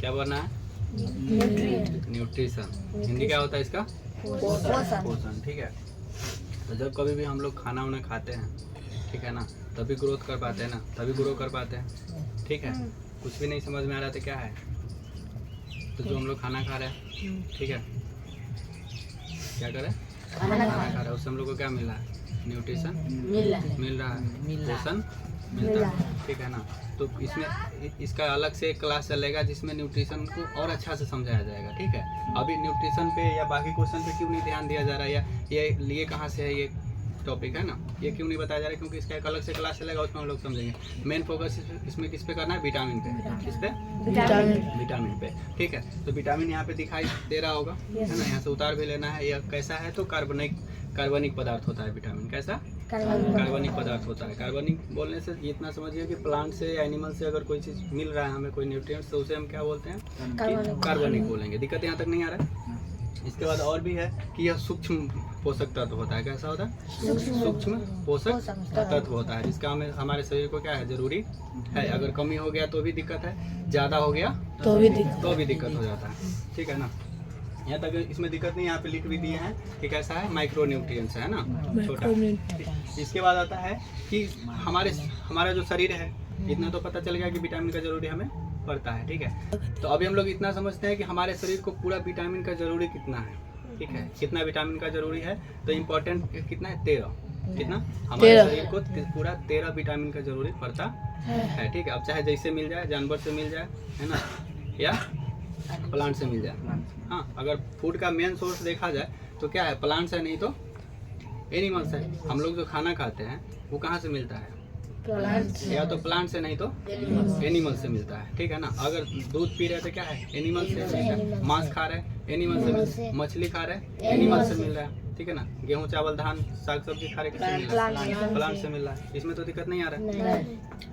क्या बनना है? न्यूट्रिशन। हिंदी क्या होता है इसका? पोषण। ठीक है। तो जब कभी भी हम लोग खाना वाना खाते हैं, ठीक है ना, तभी ग्रोथ कर पाते हैं ना, तभी ग्रो कर पाते हैं। ठीक है। कुछ भी नहीं समझ में आ रहा तो क्या है, तो जो हम लोग खाना खा रहे हैं, ठीक है, क्या करें? खाना खा रहे हैं, उससे हम लोग को क्या मिल रहा है? न्यूट्रिशन मिल रहा है, पोषण मिलता है। ठीक है ना। तो इसमें इसका अलग से एक क्लास चलेगा जिसमें न्यूट्रिशन को और अच्छा से समझाया जाएगा। ठीक है। अभी न्यूट्रिशन पे या बाकी क्वेश्चन पे क्यों नहीं ध्यान दिया जा रहा है, या ये लिए कहाँ से है ये टॉपिक है ना, ये क्यों नहीं बताया जा रहा है? क्योंकि इसका एक अलग से क्लास चलेगा, उसमें हम लोग समझेंगे। मेन फोकस इसमें किस पे करना है? विटामिन पे। किस पे? विटामिन पे। ठीक है। तो विटामिन यहाँ पे दिखाई दे रहा होगा, है ना, यहाँ से उतार भी लेना है। यह कैसा है? तो कार्बनिक पदार्थ होता है विटामिन। कैसा? कार्बनिक पदार्थ होता है। कार्बनिक बोलने से इतना समझिए कि प्लांट से या एनिमल से अगर कोई चीज़ मिल रहा है हमें, कोई न्यूट्रिएंट्स, तो उसे हम क्या बोलते हैं? कार्बनिक बोलेंगे। दिक्कत यहाँ तक नहीं आ रहा है? इसके बाद और भी है कि यह सूक्ष्म पोषक तत्व होता है। कैसा होता है? सूक्ष्म पोषक तत्व होता है, जिसका हमें हमारे शरीर को क्या है? जरूरी है। अगर कमी हो गया तो भी दिक्कत है, ज़्यादा हो गया तो भी दिक्कत हो जाता है। ठीक है ना। यहाँ तक इसमें दिक्कत नहीं, यहाँ पे लिख भी दिए हैं कि कैसा है? माइक्रो न्यूट्रिएंट्स है ना, छोटा। इसके बाद आता है कि हमारा जो शरीर है, इतना तो पता चल गया कि विटामिन का जरूरी हमें पड़ता है। ठीक है। तो अभी हम लोग इतना समझते हैं कि हमारे शरीर को पूरा विटामिन का जरूरी कितना है। ठीक है। कितना विटामिन का जरूरी है? तो इम्पोर्टेंट कितना है? 13। कितना? हमारे शरीर को पूरा 13 विटामिन का जरूरी पड़ता है। ठीक है। अब चाहे जैसे मिल जाए, जानवर से मिल जाए, है ना, या प्लांट से मिल जाए। हाँ, अगर फूड का मेन सोर्स देखा जाए तो क्या है? प्लांट्स है, नहीं तो एनिमल्स है। हम लोग जो खाना खाते हैं वो कहाँ से मिलता है? या तो प्लांट से, नहीं तो एनिमल से मिलता है। ठीक है ना। अगर दूध पी रहे तो क्या है? एनिमल से मिलता है। मांस खा रहे, एनिमल से मिलता है। मछली खा रहे, एनिमल से मिल रहा है। ठीक है ना। गेहूं, चावल, धान, साग सब्जी खा रहे, किससे मिल रहा है? प्लांट से मिल रहा है। इसमें तो दिक्कत नहीं आ रहा है।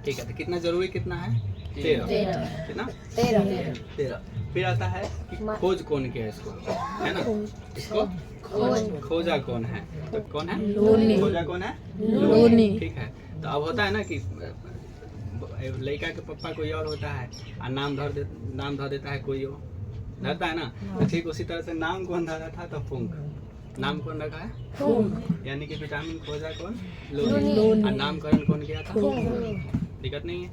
ठीक है। तो कितना जरूरी कितना है? 13। कितना? 13। फिर आता है कि खोज कौन किया इसको, है ना, इसको खोजा कौन है? तो कौन है? खोजा कौन है? ठीक है। तो अब होता है ना कि लड़का के पप्पा कोई और होता है और नाम धर देता है कोई और, धरता है ना। तो ठीक उसी तरह से नाम कौन धरा था? तो फूंक। नाम कौन रखा है? फूंक। यानी कि विटामिन खोजा कौन? लोनी। और नामकरण कौन किया था? दिक्कत नहीं है,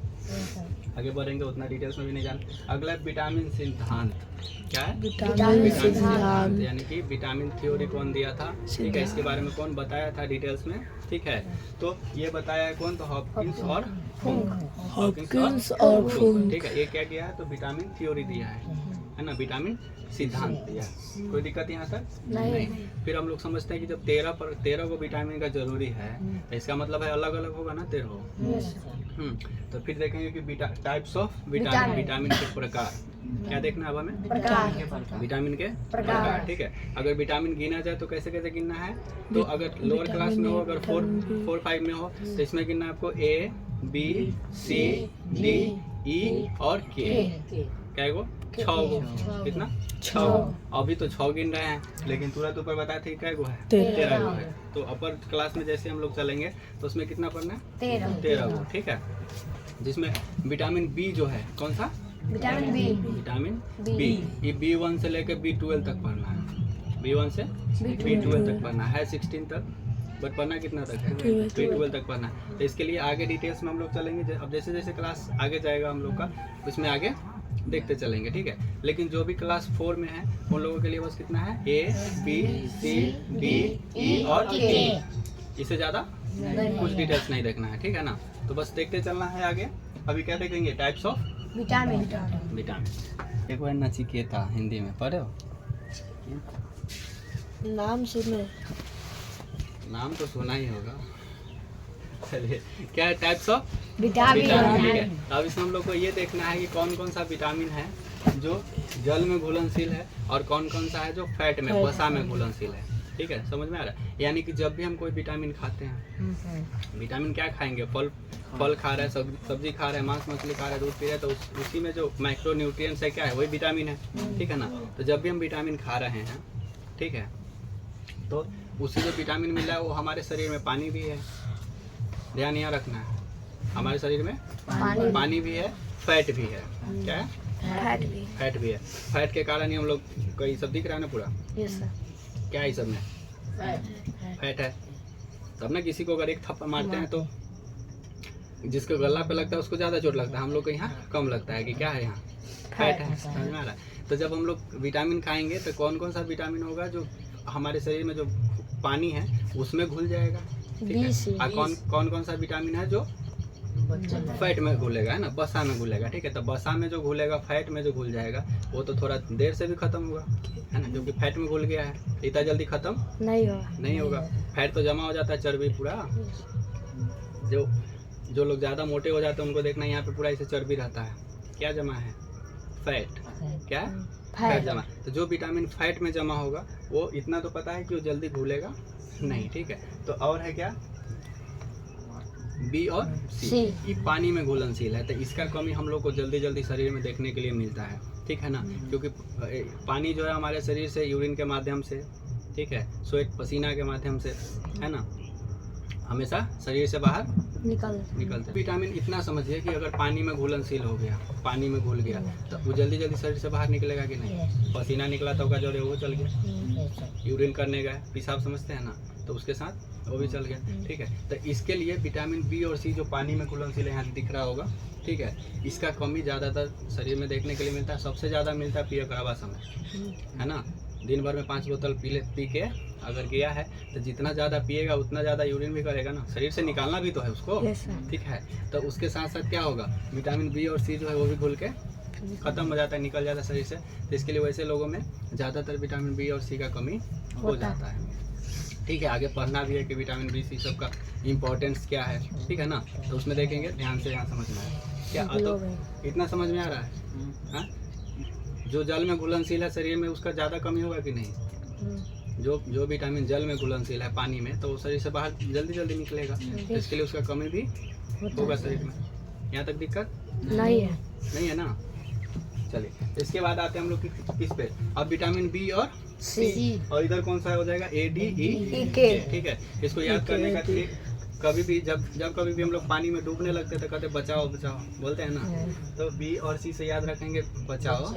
आगे बढ़ेंगे, उतना डिटेल्स में भी नहीं जान। अगला विटामिन सिद्धांत। क्या है? विटामिन सिद्धांत। यानी कि विटामिन थ्योरी कौन दिया था? ठीक है। इसके बारे में कौन बताया था डिटेल्स में? ठीक है। तो ये बताया है कौन? तो हॉपकिंस और फुंक। ठीक है। ये क्या किया है? तो विटामिन थ्योरी दिया है ना, विटामिन सिद्धांत दिया। कोई दिक्कत यहाँ तक नहीं। फिर हम लोग समझते हैं कि जब 13 को विटामिन का जरूरी है, तो इसका मतलब है अलग अलग होगा ना 13। तो फिर देखेंगे कि टाइप्स ऑफ विटामिन के प्रकार। क्या देखना है अब हमें? विटामिन के प्रकार। ठीक है। अगर विटामिन गिना जाए तो कैसे कैसे गिनना है? तो अगर लोअर क्लास में हो, अगर 4-5 में हो, तो इसमें गिनना है आपको A, B, C, D, E और K। क्या गो? 6 गो। कितना? 6। अभी तो 6 गिन रहे हैं, लेकिन तुरंत ऊपर बताए थे क्या गो है? 13 गो है। तो अपर क्लास में जैसे हम लोग चलेंगे तो उसमें कितना पढ़ना है? 13 गो। ठीक है। जिसमें विटामिन बी जो है, कौन सा? Vitamin B. ये B1 से लेकर B12 तक पढ़ना है। B1 से B12 तक पढ़ना है 16 तक, बट पढ़ना कितना तक है? B12 तक पढ़ना है। तो इसके लिए आगे डिटेल्स में हम लोग चलेंगे। अब जैसे जैसे क्लास आगे जाएगा हम लोग का, उसमें आगे देखते चलेंगे। ठीक है। लेकिन जो भी क्लास 4 में है उन लोगों के लिए बस कितना है? A, B, C, D, E और K। इससे ज़्यादा कुछ डिटेल्स नहीं देखना है। ठीक है ना। तो बस देखते चलना है आगे। अभी क्या देखेंगे? Types of vitamin. एक बार नचिकेता हिंदी में पढ़े हो? नाम सुने, नाम तो सुना ही होगा। चलिए, क्या है? Types of vitamin. ठीक है। तो अब इसमें हम लोग को ये देखना है कि कौन कौन सा विटामिन है जो जल में घुलनशील है और कौन कौन सा है जो फैट में, वसा में घुलनशील है। ठीक है। समझ में आ रहा है? यानी कि जब भी हम कोई विटामिन खाते हैं, विटामिन क्या खाएंगे? फल खा रहे हैं, सब्जी खा रहे हैं, मांस मछली खा रहे हैं, दूध पी रहे हैं, तो उसी में जो माइक्रो न्यूट्रिएंट्स है क्या है? वही विटामिन है। ठीक है ना। तो जब भी हम विटामिन खा रहे हैं, ठीक है, तो उसी जो विटामिन मिल रहा है वो हमारे शरीर में पानी भी है। ध्यान यहाँ रखना है, हमारे शरीर में पानी भी है, फैट भी है। क्या है? फैट भी है। फैट के कारण ही हम लोग कई सब दिख रहा है ना पूरा। Yes sir. क्या है सब में? फैट है। तब ना किसी को अगर एक थप्पड़ मारते हैं तो जिसको गला पे लगता है उसको ज़्यादा चोट लगता है, हम लोग को यहाँ कम लगता है कि क्या है, यहाँ फैट है। समझ में आ रहा है? तो जब हम लोग विटामिन खाएंगे तो कौन कौन सा विटामिन होगा जो हमारे शरीर में जो पानी है उसमें घुल जाएगा, ठीक है। और कौन कौन सा विटामिन है जो फैट में घुलेगा, है ना, वसा में घुलेगा, ठीक है। तो वसा में जो घुलेगा, फैट में जो घुल जाएगा, वो तो थोड़ा देर से भी खत्म होगा, है ना, क्योंकि फैट में घुल गया है। इतना जल्दी खत्म नहीं होगा। फैट तो जमा हो जाता है, चर्बी पूरा। जो लोग ज़्यादा मोटे हो जाते हैं उनको देखना यहाँ पे पूरा ऐसे चर्बी रहता है। क्या जमा है? फैट। क्या? फैट जमा। तो जो विटामिन फैट में जमा होगा वो इतना तो पता है कि वो जल्दी घुलेगा नहीं, ठीक है। तो और है क्या? बी और सी। ये पानी में घुलनशील है, तो इसका कमी हम लोग को जल्दी शरीर में देखने के लिए मिलता है, ठीक है ना। क्योंकि पानी जो है हमारे शरीर से यूरिन के माध्यम से, ठीक है, स्वेट पसीना के माध्यम से, है ना, हमेशा शरीर से बाहर निकलते। विटामिन इतना समझिए कि अगर पानी में घुलनशील हो गया, पानी में घुल गया, तो वो जल्दी शरीर से बाहर निकलेगा कि नहीं। पसीना निकला तो का जोड़े वो चल गया, यूरिन करने गए, पेशाब समझते हैं ना, तो उसके साथ वो भी चल गया, ठीक है। तो इसके लिए विटामिन बी और सी जो पानी में घुलनशील है, यहाँ दिख रहा होगा, ठीक है, इसका कमी ज़्यादातर शरीर में देखने के लिए मिलता है। सबसे ज़्यादा मिलता है पियकरावा समय, है ना। दिन भर में 5 बोतल पी के अगर गया है तो जितना ज़्यादा पिएगा उतना ज़्यादा यूरिन भी करेगा ना, शरीर से निकालना भी तो है उसको, ठीक है। तो उसके साथ साथ क्या होगा, विटामिन बी और सी जो है वो भी घुल के ख़त्म हो जाता है, निकल जाता है शरीर से। तो इसके लिए वैसे लोगों में ज़्यादातर विटामिन बी और सी का कमी हो जाता है, ठीक है। आगे पढ़ना भी है कि विटामिन बी सी सब का इम्पोर्टेंस क्या है, ठीक है ना। तो उसमें देखेंगे, ध्यान से यहाँ समझना है क्या। तो इतना समझ में आ रहा है, हाँ। जो जल में घुलनशील है शरीर में उसका ज़्यादा कमी होगा कि नहीं। जो विटामिन जल में घुलनशील है पानी में, तो वो शरीर से बाहर जल्दी निकलेगा, तो इसके लिए उसका कमी भी होगा शरीर में। यहाँ तक दिक्कत नहीं है ना। चलिए, इसके बाद आते हैं हम लोग किस पे, अब विटामिन बी और सी, और इधर कौन सा हो जाएगा, ए डी ई के, ठीक है। इसको याद करने का ट्रिक, कभी भी जब कभी भी हम लोग पानी में डूबने लगते तो कहते बचाओ बोलते हैं ना, तो बी और सी से याद रखेंगे बचाओ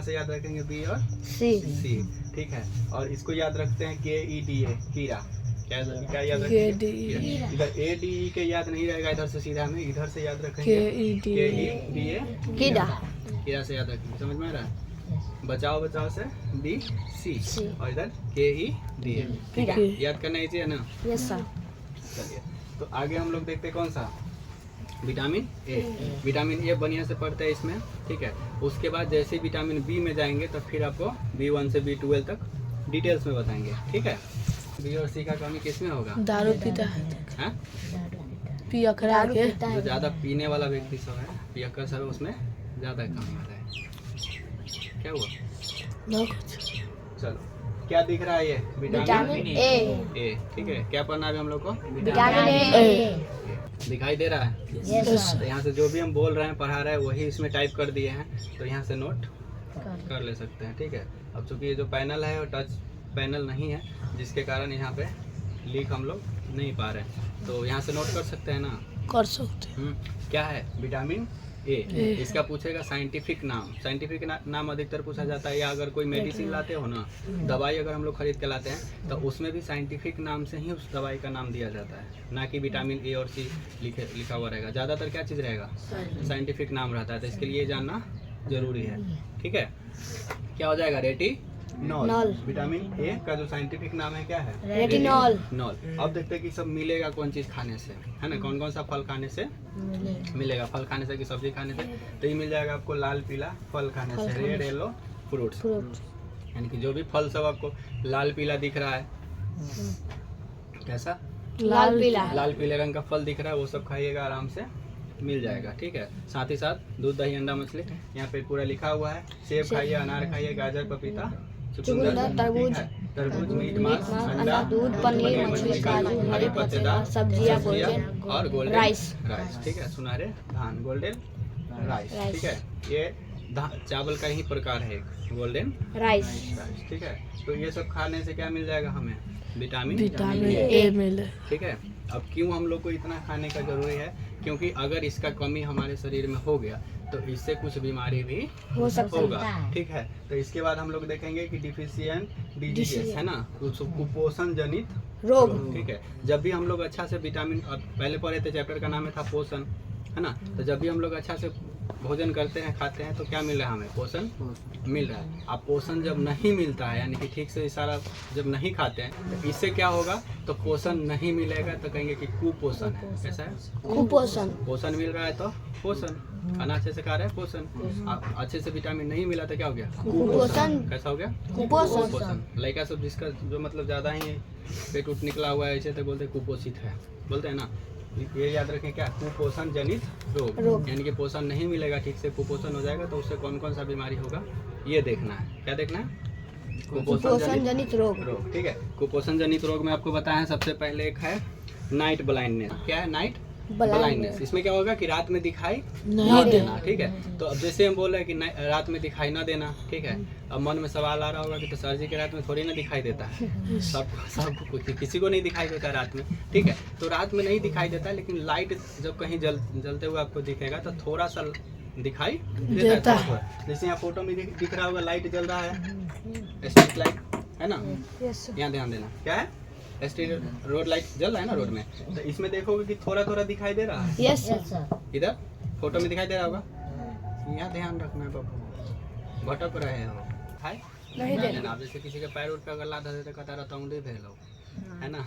से याद रखेंगे बी और सी, ठीक है। और इसको याद रखते हैं के ई डी ए, कीड़ा। क्या याद रखेंगे? इधर ए डी ई के याद नहीं रहेगा, इधर से सीधा में इधर से याद रखेंगे के ई डी ए, कीड़ा से याद रखेंगे। समझ में आ रहा है? बचाओ से बी सी और इधर के ई डी ए, ठीक है। याद करना इजी है ना। Yes sir. चलिए, तो आगे हम लोग देखते हैं कौन सा, विटामिन ए। विटामिन ए बढ़िया से पढ़ते हैं इसमें, ठीक है। उसके बाद जैसे विटामिन बी में जाएंगे तो फिर आपको B1 से B12 तक डिटेल्स में बताएंगे, ठीक है। बी और सी का कमी किस में होगा? दारू पीता है, पियकरा के, जो ज़्यादा पीने वाला व्यक्ति सब है, पियक्कर सब है, उसमें ज़्यादा कमी होता है। क्या हुआ? चलो, क्या दिख रहा है ये? विटामिन ए, ठीक है। क्या पढ़ना है हम लोग को? विटामिन ए दिखाई दे रहा है? तो यहाँ से जो भी हम बोल रहे हैं, पढ़ा रहे हैं, वही इसमें टाइप कर दिए हैं, तो यहाँ से नोट कर ले सकते हैं, ठीक है। अब चूंकि ये जो पैनल है वो टच पैनल नहीं है, जिसके कारण यहाँ पे लिख हम लोग नहीं पा रहे हैं, तो यहाँ से नोट कर सकते हैं ना। कर सकते। क्या है? Vitamin A. इसका पूछेगा साइंटिफिक नाम। साइंटिफिक नाम अधिकतर पूछा जाता है, या अगर कोई मेडिसिन लाते हो ना, दवाई अगर हम लोग खरीद के लाते हैं, तो उसमें भी साइंटिफिक नाम से ही उस दवाई का नाम दिया जाता है, ना कि विटामिन ए और सी लिखा हुआ रहेगा। ज़्यादातर क्या चीज़ रहेगा? साइंटिफिक नाम रहता है, तो इसके लिए जानना जरूरी है, ठीक है। क्या हो जाएगा? रेटिनॉल। विटामिन ए का जो साइंटिफिक नाम है क्या है? रेटिनॉल। अब देखते हैं कि सब मिलेगा कौन चीज़ खाने से, है ना। कौन कौन सा फल खाने से मिलेगा? फल खाने से कि सब्जी खाने से? तो ये मिल जाएगा आपको लाल पीला फल खाने से, रेड येलो फ्रूट्स, यानी कि जो भी फल सब आपको लाल पीला दिख रहा है, कैसा? लाल पीले रंग का फल दिख रहा है, वो सब खाइएगा, आराम से मिल जाएगा, ठीक है। साथ ही साथ दूध दही अंडा मछली यहाँ पे पूरा लिखा हुआ है। सेब खाइए, अनार खाइए, गाजर पपीता चुकंदर, तरबूज, मीट, मांस, अंडा, दूध, पनीर, मछली, काजू, हरी पत्तेदार सब्जियां और गोल्डन राइस, ठीक है। सुनहरे धान, गोल्डन राइस, ठीक है। ये चावल का ही प्रकार है एक, गोल्डन राइस, ठीक है। तो ये सब खाने से क्या मिल जाएगा हमें? विटामिन ए मिले, ठीक है। अब क्यों हम लोग को इतना खाने का जरूरी है? क्योंकि अगर इसका कमी हमारे शरीर में हो गया तो इससे कुछ बीमारी भी हो सकता होगा, ठीक है। तो इसके बाद हम लोग देखेंगे कि डिफिशियंट डिजीजेस है ना, कुपोषण जनित रोग। ठीक है। जब भी हम लोग अच्छा से विटामिन, पहले पढ़े थे चैप्टर का नाम था पोषण, है ना। तो जब भी हम लोग अच्छा से भोजन करते हैं, खाते हैं, तो क्या मिल रहा है हमें? पोषण मिल रहा है। अब पोषण जब नहीं मिलता है, यानी कि ठीक से सारा जब नहीं खाते हैं, तो इससे क्या होगा? तो पोषण नहीं मिलेगा तो कहेंगे कि कुपोषण है। कैसा है? कुपोषण। पोषण मिल रहा है तो पोषण, खाना अच्छे से खा रहे हैं पोषण, अच्छे से विटामिन नहीं मिला तो क्या हो गया? कुपोषण। कैसा हो गया? कुपोषण। लड़का सब जिसका जो मतलब ज़्यादा ही पेट उठ निकला हुआ है, ऐसे तो बोलते हैं कुपोषित है, बोलते हैं ना। ये याद रखें, क्या? कुपोषण जनित रोग, यानी कि पोषण नहीं मिलेगा ठीक से, कुपोषण हो जाएगा, तो उससे कौन कौन सा बीमारी होगा ये देखना है। क्या देखना है? कुपोषण जनित रोग। ठीक है। कुपोषण जनित रोग में आपको बताया है, सबसे पहले एक है नाइट ब्लाइंडनेस। क्या है? Night blindness. इसमें क्या होगा कि रात में दिखाई नहीं देना, ठीक है। तो अब जैसे हम बोल रहे हैं कि रात में दिखाई ना देना, ठीक है। अब मन में सवाल आ रहा होगा कि तो सर जी के रात में थोड़ी ना दिखाई देता है, सबको किसी को नहीं दिखाई देता रात में, ठीक है। तो रात में नहीं दिखाई देता, लेकिन लाइट जब कहीं जलते हुए आपको दिखेगा तो थोड़ा सा दिखाई देता है। जैसे यहाँ फोटो में दिख रहा होगा, लाइट जल रहा है, स्ट्रीट लाइट है ना, यहाँ ध्यान देना। क्या है? स्ट्रीट रोड लाइट जल रहा है ना रोड में, तो इसमें देखोगे कि थोड़ा थोड़ा दिखाई दे रहा है। यस। इधर फोटो में दिखाई दे रहा होगा, यहाँ ध्यान रखना है बाबू, भटक रहे हो, दिखाई नहीं देना। आप जैसे किसी के पैर उठ पे अगर लात दे तो कहता रतौंदी भेलो, है ना।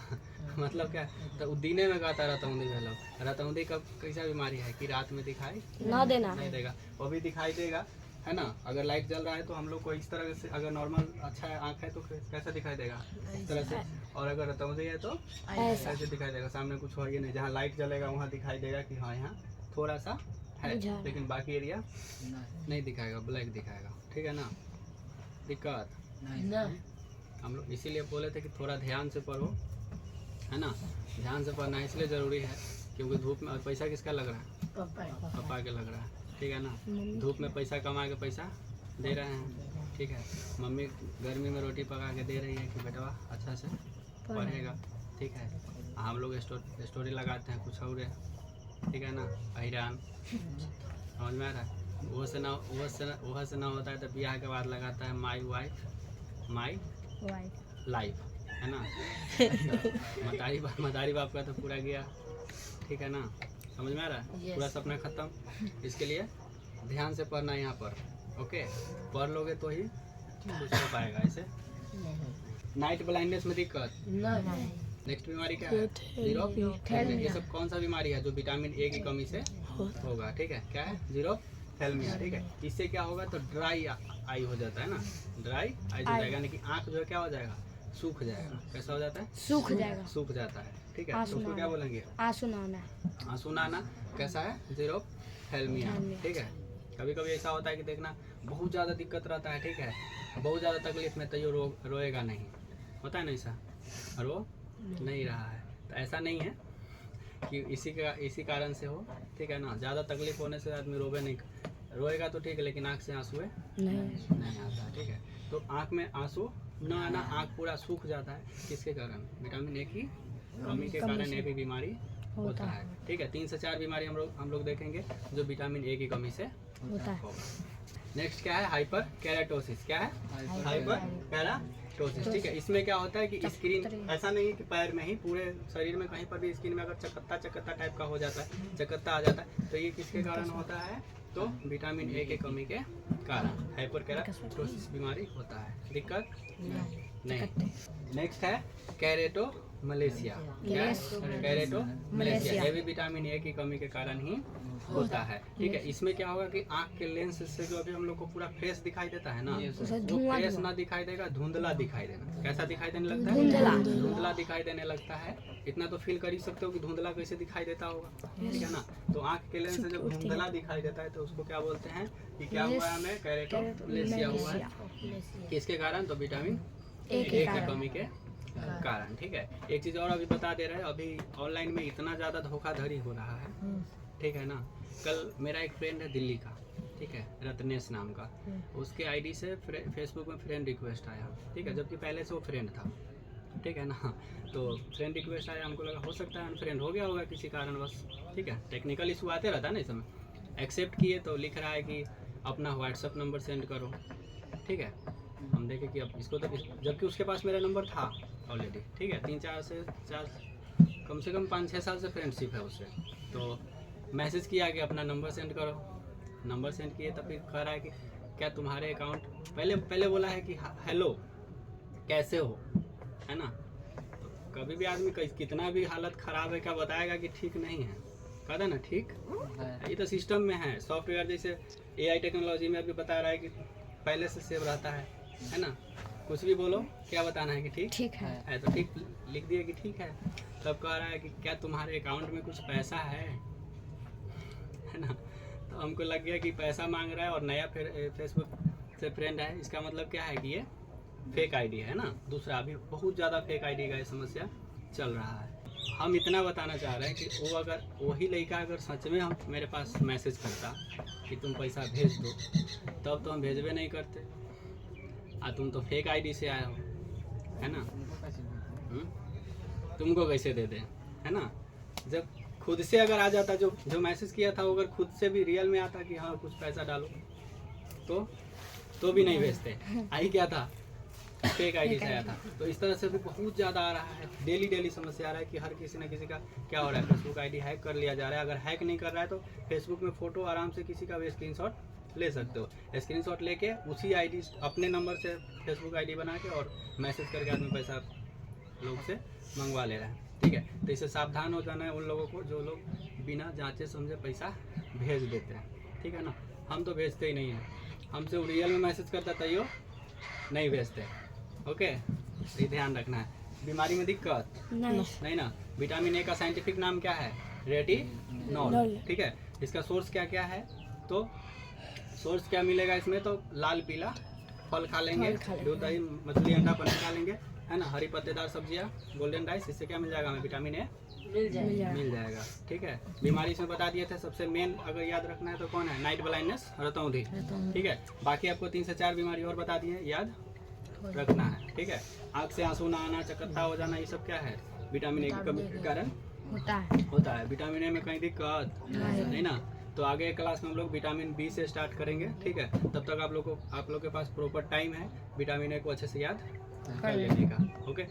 मतलब क्या? तो दिने में कहता रतौंदी भेलो। रतौंदी कब कैसा बीमारी है कि रात में दिखाई ना देना, नहीं देगा, वो भी दिखाई देगा, है ना। अगर लाइट जल रहा है तो हम लोग को इस तरह से, अगर नॉर्मल अच्छा है आँख है तो कैसा दिखाई देगा? इस तरह से। और अगर रतौंदी है तो ऐसे दिखाई देगा, सामने कुछ हो ही नहीं। जहाँ लाइट जलेगा वहाँ दिखाई देगा कि हाँ यहाँ थोड़ा सा है, लेकिन बाकी एरिया नहीं दिखाएगा, ब्लैक दिखाएगा, ठीक है ना। दिक्कत हम लोग इसीलिए बोले थे कि थोड़ा ध्यान से पढ़ो, है ना। ध्यान से पढ़ना इसलिए ज़रूरी है क्योंकि धूप में, और पैसा किसका लग रहा है? पापा के लग रहा है, ठीक है ना। धूप में पैसा कमा के पैसा दे रहे हैं, ठीक है। मम्मी गर्मी में रोटी पका के दे रही है कि बेटवा अच्छा से पढ़ेगा, ठीक है। हम लोग स्टोरी लगाते हैं कुछ और है, ठीक है ना। अहिरान समझ में आ रहा है? वो से ना होता है तो ब्याह के बाद लगाता है माई वाइफ माई लाइफ, है ना। मदारी बाप का तो पूरा गया, ठीक है ना। समझ में आ रहा है? पूरा सपना खत्म। इसके लिए ध्यान से पढ़ना यहाँ पर, ओके। पढ़ लोगे तो ही कुछ हो पाएगा। ऐसे नाइट ब्लाइंडनेस में दिक्कत। नेक्स्ट बीमारी क्या है? जीरोथैल्मिया। ये सब कौन सा बीमारी है? जो विटामिन ए की कमी से होगा, ठीक है। क्या है? जीरोथैल्मिया, ठीक है। इससे क्या होगा? तो ड्राई आई हो जाता है ना, ड्राई आई हो जाएगा, यानी कि आँख जो है क्या हो जाएगा? सूख जाएगा। कैसा हो जाता है? सूख जाता है, ठीक है। तो उसको क्या बोलेंगे? आंसू आना। कैसा है? जीरोथैल्मिया, ठीक है। कभी कभी ऐसा होता है कि देखना बहुत ज़्यादा दिक्कत रहता है, ठीक है, बहुत ज़्यादा तकलीफ में, तो ये रोएगा नहीं, होता है ना ऐसा, रो नहीं रहा है। तो ऐसा नहीं है कि इसी कारण से हो, ठीक है ना। ज़्यादा तकलीफ होने से आदमी रोएगा तो ठीक है, लेकिन आँख से आंसू नहीं आता, ठीक है। तो आँख में आंसू न आना, आँख पूरा सूख जाता है, किसके कारण? विटामिन ए की कमी के कारण ये भी बीमारी होता है, ठीक है। 3 से 4 बीमारी हम लोग देखेंगे जो विटामिन ए की कमी से होता है। नेक्स्ट क्या है? Hyper keratosis. क्या है? हाइपर केराटोसिस, ठीक है। इसमें क्या होता है कि स्किन, ऐसा नहीं कि पैर में ही, पूरे शरीर में कहीं पर भी स्किन में अगर चकत्ता टाइप का हो जाता है, चकत्ता आ जाता है, तो ये किसके कारण होता है? तो विटामिन ए के कमी के कारण हाइपर केराटोसिस बीमारी होता है। दिक्कत नहीं। नेक्स्ट है कैरेटोमलेशिया। क्या है? कैरेटोमलेशिया। ये भी विटामिन ए की कमी के कारण ही होता है, ठीक है। इसमें क्या होगा कि आँख के लेंस से जो अभी हम लोग को पूरा फेस दिखाई देता है ना, वो फेस ना दिखाई देगा, धुंधला दिखाई देना। कैसा दिखाई देने लगता है? धुंधला दिखाई देने लगता है। इतना तो फील कर ही सकते हो कि धुंधला कैसे दिखाई देता होगा, ठीक है ना। तो आँख के लेंस से जब धुंधला दिखाई देता है तो उसको क्या बोलते हैं कि क्या हुआ है? हमें कैरेटोमलेशिया हुआ है। किसके कारण? तो विटामिन ए की कमी के कारण, ठीक है। एक चीज़ और अभी बता दे रहे हैं, अभी ऑनलाइन में इतना ज़्यादा धोखाधड़ी हो रहा है, ठीक है ना। कल मेरा एक फ्रेंड है दिल्ली का, ठीक है, रत्नेश नाम का, उसके आईडी से फेसबुक में फ्रेंड रिक्वेस्ट आया, ठीक है, जबकि पहले से वो फ्रेंड था, ठीक है ना। तो फ्रेंड रिक्वेस्ट आया, हमको लगा हो सकता है अनफ्रेंड हो गया होगा किसी कारणवश, ठीक है। टेक्निकल इशू आते रहता है ना इस समय, एक्सेप्ट किए तो लिख रहा है कि अपना व्हाट्सअप नंबर सेंड करो, ठीक है। हम देखें कि अब इसको तो, जबकि उसके पास मेरा नंबर था ऑलरेडी, ठीक है। 3-4 कम से कम 5-6 साल से फ्रेंडशिप है उससे। तो मैसेज किया कि अपना नंबर सेंड करो, नंबर सेंड किए तब फिर कह रहा है कि क्या तुम्हारे अकाउंट, पहले बोला है कि हेलो कैसे हो, है ना। तो कभी भी आदमी कितना भी हालत ख़राब है क्या बताएगा कि ठीक नहीं है, कहता ना ठीक। ये तो सिस्टम में है, सॉफ्टवेयर जैसे AI टेक्नोलॉजी में अभी बता रहा है कि पहले से सेव रहता है ना। कुछ भी बोलो क्या बताना है कि ठीक है, तो ठीक लिख दिए कि ठीक है। तब कह रहा है कि क्या तुम्हारे अकाउंट में कुछ पैसा है ना। तो हमको लग गया कि पैसा मांग रहा है और नया फेसबुक से फ्रेंड है, इसका मतलब क्या है कि ये फेक आईडी है ना। दूसरा अभी बहुत ज़्यादा फेक आईडी का ये समस्या चल रहा है। हम इतना बताना चाह रहे हैं कि वो अगर वही लड़का अगर सच में हम मेरे पास मैसेज करता कि तुम पैसा भेज दो, तब तो हम भेजबे नहीं करते। तुम तो फेक आईडी से आए हो, है ना। तुमको कैसे दे दें, है ना। जब खुद से अगर आ जाता, जो मैसेज किया था वो अगर खुद से भी रियल में आता कि हाँ कुछ पैसा डालो, तो भी नहीं भेजते। आई क्या था, फेक आईडी से आया था। तो इस तरह से भी बहुत ज़्यादा आ रहा है, डेली समस्या आ रहा है कि हर किसी न किसी का क्या हो रहा है, फेसबुक आईडी हैक कर लिया जा रहा है। अगर हैक नहीं कर रहा है तो फेसबुक में फ़ोटो आराम से किसी का भी स्क्रीनशॉट ले सकते हो। स्क्रीनशॉट लेके उसी आईडी अपने नंबर से फेसबुक आईडी बना के और मैसेज करके आदमी पैसा लोग से मंगवा ले रहा है, ठीक है। तो इससे सावधान हो जाना है उन लोगों को जो लोग बिना जांचे समझे पैसा भेज देते हैं, ठीक है ना। हम तो भेजते ही नहीं हैं, हमसे रियल में मैसेज करता तैयो नहीं भेजते, ओके। ये ध्यान रखना है। बीमारी में दिक्कत नहीं ना। विटामिन ए का साइंटिफिक नाम क्या है, रेटिनॉल, ठीक है। इसका सोर्स क्या क्या है, तो सोर्स क्या मिलेगा इसमें, तो लाल पीला फल खा लेंगे, दूध दही मछली अंडा पनीर खा लेंगे, है ना। हरी पत्तेदार सब्जियां, गोल्डन राइस, इससे क्या मिल जाएगा हमें, विटामिन ए मिल जाएगा, ठीक है। बीमारी इसमें बता दिए थे। सबसे मेन अगर याद रखना है तो कौन है, नाइट ब्लाइंडनेस, रतौंधी, ठीक है। बाकी आपको 3 से 4 बीमारी और बता दिए, याद रखना है, ठीक है। आँख से आंसू ना आना, चक्कता हो जाना, ये सब क्या है, विटामिन ए की कमी के कारण होता है। विटामिन ए में कहीं दिक्कत नहीं ना। तो आगे क्लास में हम लोग विटामिन बी से स्टार्ट करेंगे, ठीक है। तब तक आप लोग के पास प्रॉपर टाइम है विटामिन ए को अच्छे से याद कर लेने का, ओके।